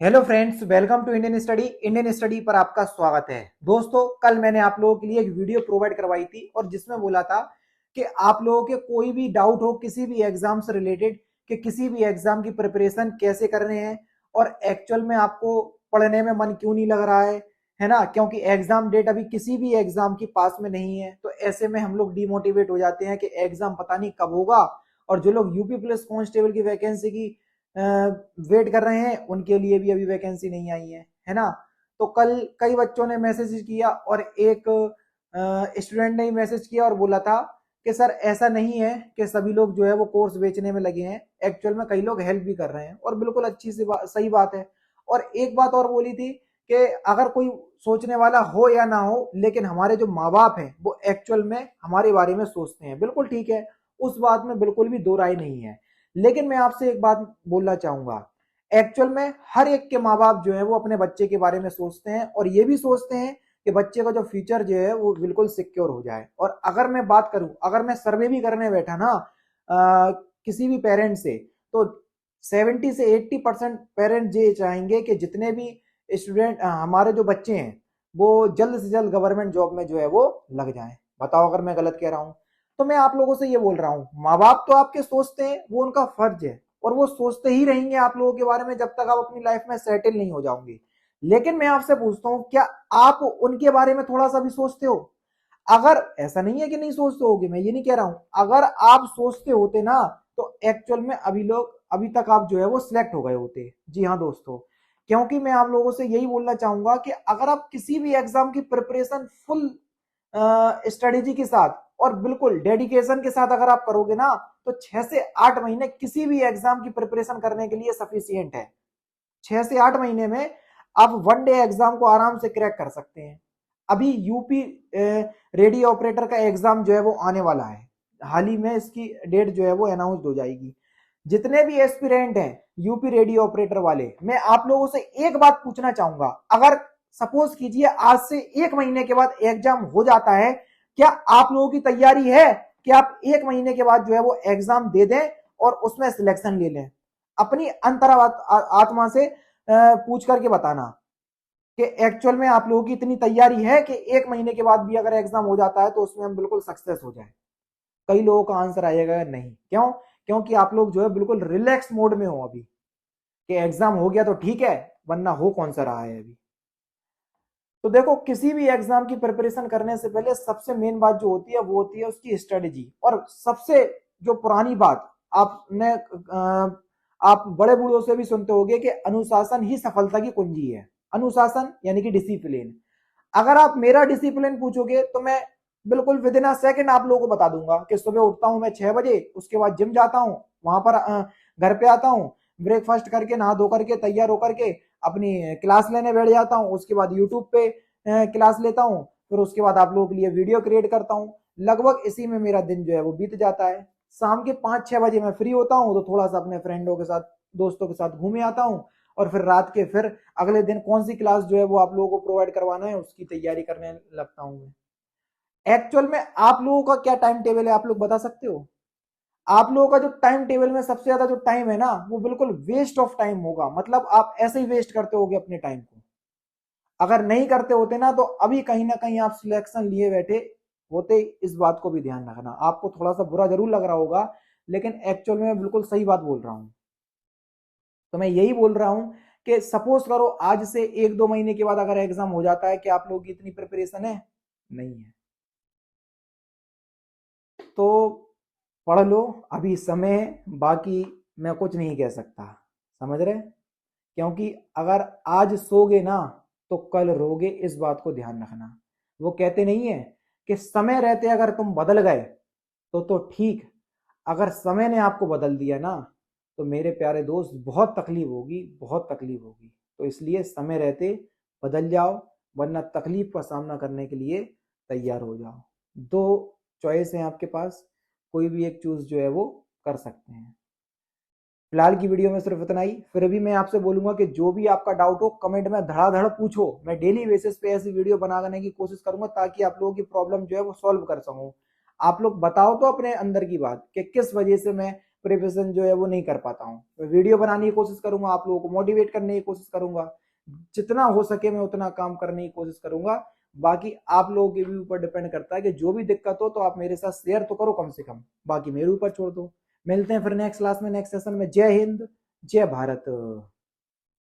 Hello friends, welcome to Indian study पर आपका स्वागत है। दोस्तों, कल मैंने आप लोगों के लिए एक वीडियो प्रोवाइड करवाई थी और जिसमें बोला था कि आप लोगों के कोई भी डाउट हो किसी भी एग्जाम से रिलेटेड, कि किसी भी एग्जाम की प्रिपरेशन कैसे कर रहे हैं और एक्चुअल में आपको पढ़ने में मन क्यों नहीं लग रहा है ना। क्योंकि एग्जाम डेट अभी किसी भी एग्जाम की पास में नहीं है, तो ऐसे में हम लोग डिमोटिवेट हो जाते हैं कि एग्जाम पता नहीं कब होगा। और जो लोग यूपी पुलिस कांस्टेबल की वैकेंसी की वेट कर रहे हैं, उनके लिए भी अभी वैकेंसी नहीं आई है ना। तो कल कई बच्चों ने मैसेज किया और एक स्टूडेंट ने मैसेज किया और बोला था कि सर ऐसा नहीं है कि सभी लोग जो है वो कोर्स बेचने में लगे हैं, एक्चुअल में कई लोग हेल्प भी कर रहे हैं और बिल्कुल अच्छी सी सही बात है। और एक बात और बोली थी कि अगर कोई सोचने वाला हो या ना हो, लेकिन हमारे जो माँ बाप हैं वो एक्चुअल में हमारे बारे में सोचते हैं। बिल्कुल ठीक है, उस बात में बिल्कुल भी दो राय नहीं है। लेकिन मैं आपसे एक बात बोलना चाहूंगा, एक्चुअल में हर एक के माँ बाप जो है वो अपने बच्चे के बारे में सोचते हैं और ये भी सोचते हैं कि बच्चे का जो फ्यूचर जो है वो बिल्कुल सिक्योर हो जाए। और अगर मैं बात करूं, अगर मैं सर्वे भी करने बैठा ना किसी भी पेरेंट से, तो 70 से 80% पेरेंट ये चाहेंगे कि जितने भी स्टूडेंट हमारे जो बच्चे हैं वो जल्द से जल्द गवर्नमेंट जॉब में जो है वो लग जाएं। बताओ अगर मैं गलत कह रहा हूं। तो मैं आप लोगों से ये बोल रहा हूँ, माँ बाप तो आपके सोचते हैं, वो उनका फर्ज है और वो सोचते ही रहेंगे आप लोगों के बारे में जब तक आप अपनी लाइफ में सेटल नहीं हो जाओगे। लेकिन मैं आपसे पूछता हूँ, क्या आप उनके बारे में थोड़ा सा भी सोचते हो? अगर ऐसा नहीं है कि नहीं सोचते होगे, मैं ये नहीं कह रहा हूं, अगर आप सोचते होते ना तो एक्चुअल में अभी तक आप जो है वो सिलेक्ट हो गए होते। जी हाँ दोस्तों, क्योंकि मैं आप लोगों से यही बोलना चाहूंगा कि अगर आप किसी भी एग्जाम की प्रिपरेशन फुल स्ट्रेटेजी के साथ और बिल्कुल डेडिकेशन के साथ अगर आप करोगे ना, तो 6 से 8 महीने किसी भी एग्जाम की प्रिपरेशन करने के लिए सफिशियंट है। 6 से 8 महीने में आप वन डे एग्जाम को आराम से क्रैक कर सकते हैं। अभी यूपी रेडियो ऑपरेटर का एग्जाम जो है वो आने वाला है, हाल ही में इसकी डेट जो है वो अनाउंस हो जाएगी। जितने भी एस्पिरेंट हैं यूपी रेडियो ऑपरेटर वाले, मैं आप लोगों से एक बात पूछना चाहूंगा, अगर सपोज कीजिए आज से 1 महीने के बाद एग्जाम हो जाता है, क्या आप लोगों की तैयारी है कि आप 1 महीने के बाद जो है वो एग्जाम दे दें और उसमें सिलेक्शन ले लें? अपनी अंतरा आत्मा से पूछ करके बताना कि एक्चुअल में आप लोगों की इतनी तैयारी है कि 1 महीने के बाद भी अगर एग्जाम हो जाता है तो उसमें हम बिल्कुल सक्सेस हो जाए। कई लोगों का आंसर आएगा नहीं। क्यों? क्योंकि आप लोग जो है बिल्कुल रिलैक्स मोड में हो अभी, कि एग्जाम हो गया तो ठीक है, वरना हो कौन सा रहा है अभी। तो देखो, किसी भी एग्जाम की प्रिपरेशन करने से पहले सबसे मेन बात जो होती है वो होती है उसकी स्ट्रेटेजी। और सबसे जो पुरानी बात आपने आप बड़े बूढ़ों से भी सुनते होंगे कि अनुशासन ही सफलता की कुंजी है। अनुशासन यानी कि डिसिप्लिन। अगर आप मेरा डिसिप्लिन पूछोगे तो मैं बिल्कुल विद इन अ सेकंड आप लोगों को बता दूंगा कि सुबह उठता हूं मैं 6 बजे, उसके बाद जिम जाता हूं, वहां पर घर पे आता हूं, ब्रेकफास्ट करके नहा धो करके तैयार होकर के अपनी क्लास लेने बैठ जाता हूं। उसके बाद यूट्यूब पे क्लास लेता हूं, फिर उसके बाद आप लोगों के लिए वीडियो क्रिएट करता हूं। लगभग इसी में मेरा दिन जो है वो बीत जाता है। शाम के 5-6 बजे मैं फ्री होता हूं, तो थोड़ा सा अपने फ्रेंडों के साथ, दोस्तों के साथ घूमे आता हूं और फिर रात के फिर अगले दिन कौन सी क्लास जो है वो आप लोगों को प्रोवाइड करवाना है उसकी तैयारी करने लगता हूं मैं। एक्चुअल में आप लोगों का क्या टाइम टेबल है, आप लोग बता सकते हो? आप लोगों का जो टाइम टेबल में सबसे ज्यादा जो टाइम है ना, वो बिल्कुल वेस्ट ऑफ टाइम होगा। मतलब आप ऐसे ही वेस्ट करते होगे अपने टाइम को। अगर नहीं करते होते ना तो अभी कहीं ना कहीं आप सिलेक्शन लिए बैठे होते। इस बात को भी ध्यान रखना। आपको थोड़ा सा बुरा जरूर लग रहा होगा, लेकिन एक्चुअल में मैं बिल्कुल सही बात बोल रहा हूं। तो मैं यही बोल रहा हूं कि सपोज करो आज से 1-2 महीने के बाद अगर एग्जाम हो जाता है, कि आप लोगों की इतनी प्रिपरेशन है? नहीं है। तो पढ़ लो, अभी समय बाकी। मैं कुछ नहीं कह सकता, समझ रहे? क्योंकि अगर आज सोगे ना तो कल रोगे, इस बात को ध्यान रखना। वो कहते नहीं है कि समय रहते अगर तुम बदल गए तो ठीक, अगर समय ने आपको बदल दिया ना तो मेरे प्यारे दोस्त बहुत तकलीफ होगी, बहुत तकलीफ होगी। तो इसलिए समय रहते बदल जाओ, वरना तकलीफ का सामना करने के लिए तैयार हो जाओ। दो चॉइस है आपके पास, कोई भी एक चूज जो है वो कर सकते हैं। फिलहाल की वीडियो में सिर्फ इतना ही। फिर भी मैं आपसे बोलूंगा कि जो भी आपका डाउट हो कमेंट में धड़ाधड़ पूछो। मैं डेली बेसिस पे ऐसी वीडियो बनाने की कोशिश करूंगा ताकि आप लोगों की प्रॉब्लम जो है वो सॉल्व कर सकूं। आप लोग बताओ तो अपने अंदर की बात कि किस वजह से मैं प्रिपरेशन जो है वो नहीं कर पाता हूँ। मैं वीडियो बनाने की कोशिश करूंगा, आप लोगों को मोटिवेट करने की कोशिश करूंगा, जितना हो सके मैं उतना काम करने की कोशिश करूंगा। बाकी आप लोगों के भी ऊपर डिपेंड करता है कि जो भी दिक्कत हो तो आप मेरे साथ शेयर तो करो कम से कम, बाकी मेरे ऊपर छोड़ दो। मिलते हैं फिर नेक्स्ट क्लास में, नेक्स्ट सेशन में। जय हिंद, जय भारत।